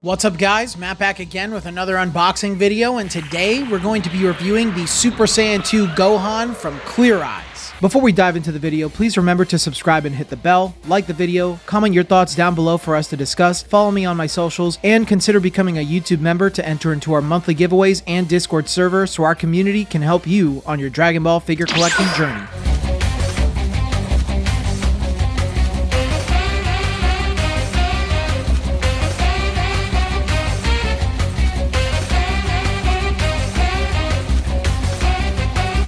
What's up guys, Matt back again with another unboxing video, and today we're going to be reviewing the Super Saiyan 2 Gohan from Clearise. Before we dive into the video, please remember to subscribe and hit the bell, like the video, comment your thoughts down below for us to discuss, follow me on my socials, and consider becoming a YouTube member to enter into our monthly giveaways and Discord server so our community can help you on your Dragon Ball figure collecting journey.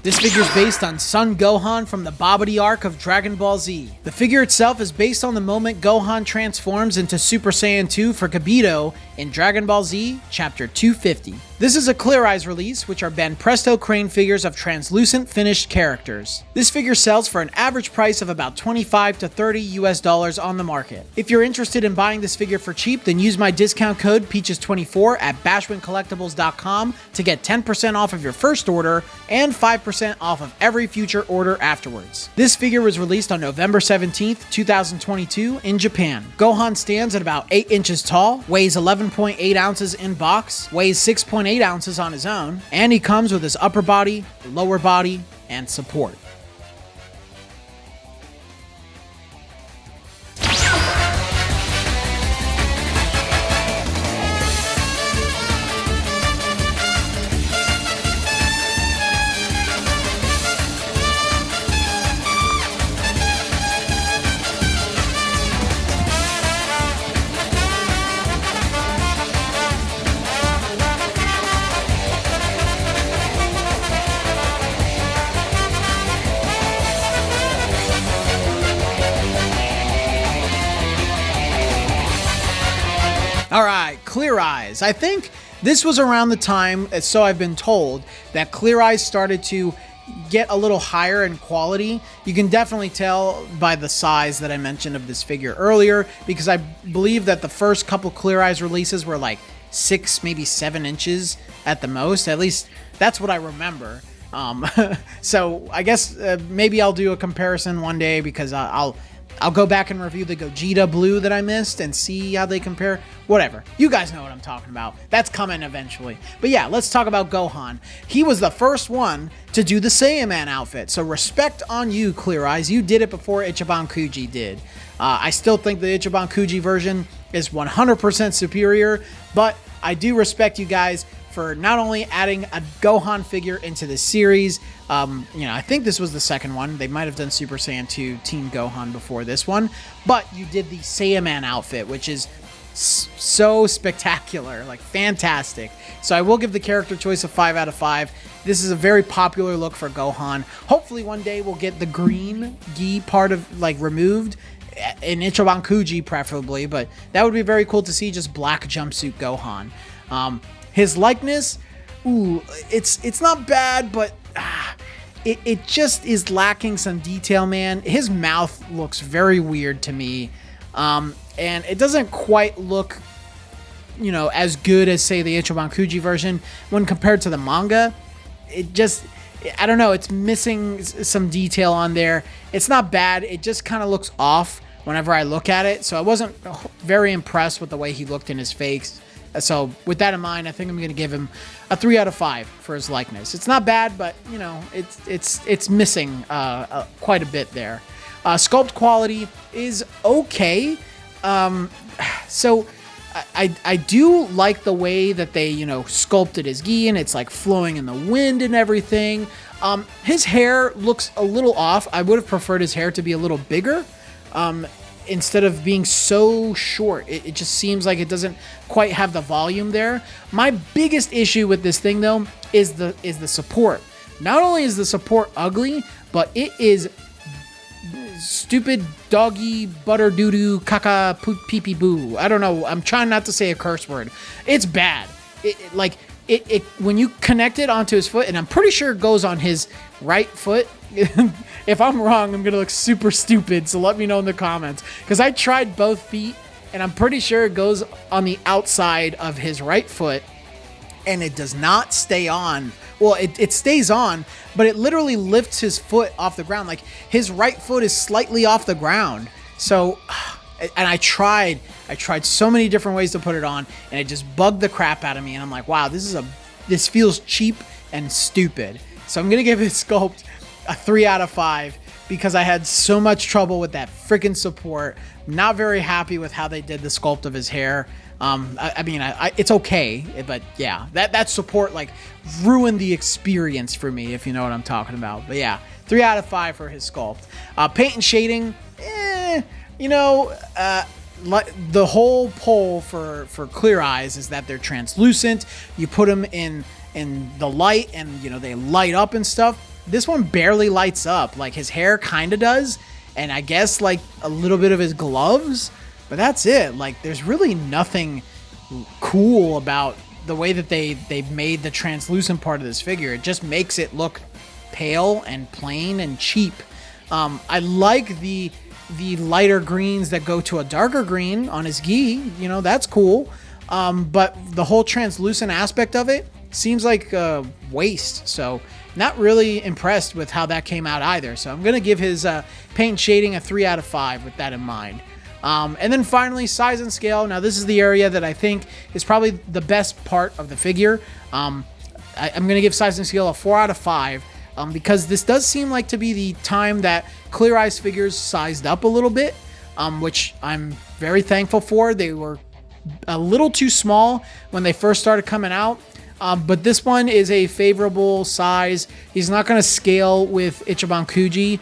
This figure is based on Son Gohan from the Babidi arc of Dragon Ball Z. The figure itself is based on the moment Gohan transforms into Super Saiyan 2 for Kibito in Dragon Ball Z Chapter 250. This is a Clearise release, which are Banpresto crane figures of translucent finished characters. This figure sells for an average price of about $25 to $30 on the market. If you're interested in buying this figure for cheap, then use my discount code Peaches24 at bashwincollectibles.com to get 10% off of your first order and 5% off of every future order afterwards. This figure was released on November 17th, 2022 in Japan. Gohan stands at about 8 inches tall, weighs 11.8 ounces in box, weighs 6.8 ounces on his own, and he comes with his upper body, lower body, and support. Alright, Clearise. I think this was around the time, so I've been told, that Clearise started to get a little higher in quality. You can definitely tell by the size that I mentioned of this figure earlier, because I believe that the first couple Clearise releases were like 6, maybe 7 inches at the most. At least that's what I remember. So I guess maybe I'll do a comparison one day, because I'll go back and review the Gogeta Blue that I missed and see how they compare. Whatever. You guys know what I'm talking about. That's coming eventually. But yeah, let's talk about Gohan. He was the first one to do the Saiyaman outfit. So respect on you, Clearise. You did it before Ichiban Kuji did. I still think the Ichiban Kuji version is 100% superior, but I do respect you guys for not only adding a Gohan figure into the series. I think this was the second one. They might have done Super Saiyan 2 Team Gohan before this one, but you did the Saiyaman outfit, which is so spectacular, like fantastic. So I will give the character choice a 5 out of 5. This is a very popular look for Gohan. Hopefully one day we'll get the green gi part of removed in Ichiban Kuji preferably, but that would be very cool to see, just black jumpsuit Gohan. His likeness, ooh, it's not bad, but it just is lacking some detail, man. His mouth looks very weird to me, and it doesn't quite look, as good as, say, the Ichiban Kuji version when compared to the manga. It just, I don't know, it's missing some detail on there. It's not bad, it just kind of looks off whenever I look at it, so I wasn't very impressed with the way he looked in his face. So with that in mind, I think I'm going to give him a 3 out of 5 for his likeness. It's not bad, but it's missing quite a bit there. Sculpt quality is okay. So I do like the way that they sculpted his gi, and it's like flowing in the wind and everything. His hair looks a little off. I would have preferred his hair to be a little bigger. Instead of being so short, it just seems like it doesn't quite have the volume there. My biggest issue with this thing, though, is the support. Not only is the support ugly, but it is stupid doggy butter doo doo caca poop pee pee boo. I don't know. I'm trying not to say a curse word. It's bad. It when you connect it onto his foot, and I'm pretty sure it goes on his right foot. If I'm wrong, I'm gonna look super stupid, so let me know in the comments, because I tried both feet and I'm pretty sure it goes on the outside of his right foot, and it does not stay on. Well, it stays on, but it literally lifts his foot off the ground. Like, his right foot is slightly off the ground. So, and I tried I tried so many different ways to put it on, and it just bugged the crap out of me. And I'm like, wow, this feels cheap and stupid. So I'm gonna give this sculpt a 3 out of 5 because I had so much trouble with that freaking support. Not very happy with how they did the sculpt of his hair. I mean, it's okay, but yeah, that support like ruined the experience for me, if you know what I'm talking about. But yeah, 3 out of 5 for his sculpt. Paint and shading, you know, the whole pull for Clearise is that they're translucent. You put them in the light, and you know they light up and stuff. This one barely lights up. Like his hair kind of does, and I guess like a little bit of his gloves. But that's it. Like, there's really nothing cool about the way that they've made the translucent part of this figure. It just makes it look pale and plain and cheap. I like the lighter greens that go to a darker green on his gi. You know, that's cool. But the whole translucent aspect of it seems like a waste. So not really impressed with how that came out either. So I'm going to give his paint and shading a 3 out of 5 with that in mind. And then finally, size and scale. Now, this is the area that I think is probably the best part of the figure. I'm going to give size and scale a 4 out of 5 because this does seem like to be the time that Clearise figures sized up a little bit, which I'm very thankful for. They were a little too small when they first started coming out. But this one is a favorable size. He's not going to scale with Ichiban Kuji.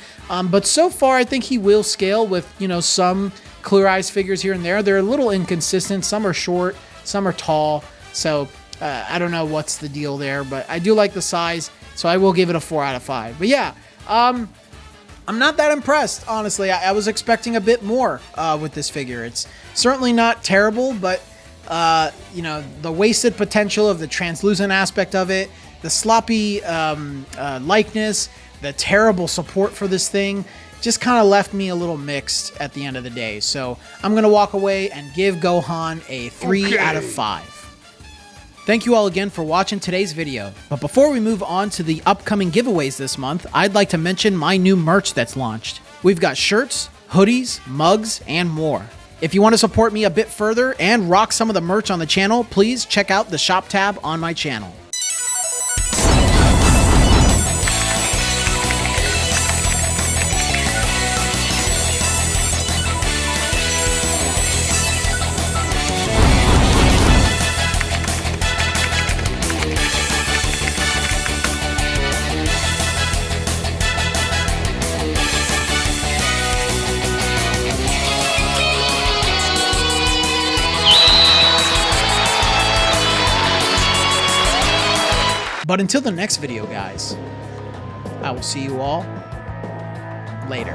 But so far, I think he will scale with, you know, some Clearise figures here and there. They're a little inconsistent. Some are short, some are tall. So I don't know what's the deal there, but I do like the size. So I will give it a 4 out of 5. But yeah, I'm not that impressed, honestly. I was expecting a bit more with this figure. It's certainly not terrible, but you know, the wasted potential of the translucent aspect of it, the sloppy likeness, the terrible support for this thing, just kind of left me a little mixed at the end of the day. So I'm going to walk away and give Gohan a 3 out of 5. Thank you all again for watching today's video. But before we move on to the upcoming giveaways this month, I'd like to mention my new merch that's launched. We've got shirts, hoodies, mugs, and more. If you want to support me a bit further and rock some of the merch on the channel, please check out the shop tab on my channel. But until the next video, guys, I will see you all later.